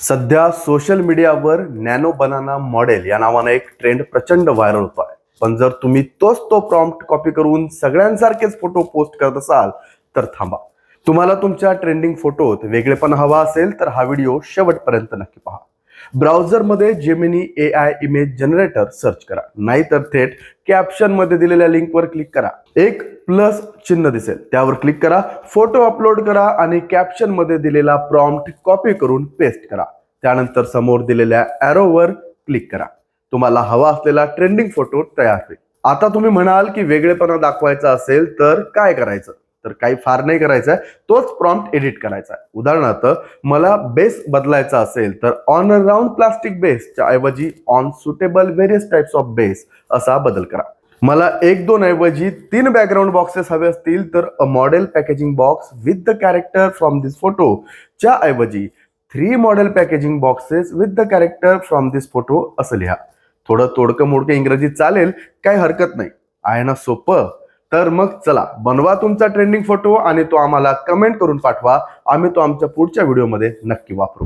सध्या सोशल मीडियावर nano banana model या नावाने एक ट्रेंड प्रचंड व्हायरल होतो आहे. पण जर तुम्ही तो प्रॉम्प्ट कॉपी करून सगळ्यांसारखेच फोटो पोस्ट करत असाल तर थांबा. तुम्हाला तुमच्या ट्रेंडिंग फोटोत वेगळेपण हवा असेल तर हा व्हिडिओ शेवटपर्यंत नक्की पहा. ब्राउझरमध्ये Gemini AI image generator search करा, नाहीतर थेट कॅप्शन मध्ये दिलेल्या लिंकवर क्लिक करा. एक प्लस चिन्ह दिसेल, त्यावर क्लिक करा. फोटो अपलोड करा आणि कॅप्शन मध्ये दिलेला प्रॉम्प्ट कॉपी करून पेस्ट करा. त्यानंतर समोर दिलेल्या ॲरोवर क्लिक करा. तुम्हाला हवा असलेला ट्रेंडिंग फोटो तयार होईल. आता तुम्ही म्हणाल की वेगळेपणा दाखवायचा असेल तर काय करायचं? तर काही फार नाही करायचं, तोच प्रॉम्प्ट एडिट करायचा आहे. उदाहरणार्थ, मला बेस बदलायचा असेल तर ऑन अ राउंड प्लास्टिक बेसच्या ऐवजी on suitable various types of base असा बदल करा. मला 1-2 ऐवजी 3 बॅकग्राऊंड बॉक्सेस हवे असतील तर a model packaging box with the character from this photo च्या ऐवजी 3 model packaging boxes with the character from this photo असं लिहा. थोडं तोडकं मोडकं इंग्रजी चालेल, काही हरकत नाही. आहे ना सोपं? तर मग चला, बनवा तुमचा ट्रेंडिंग फोटो आणि तो आम्हाला कमेंट करून पाठवा. आम्ही तो आमच्या पुढच्या व्हिडिओमध्ये नक्की वापरू.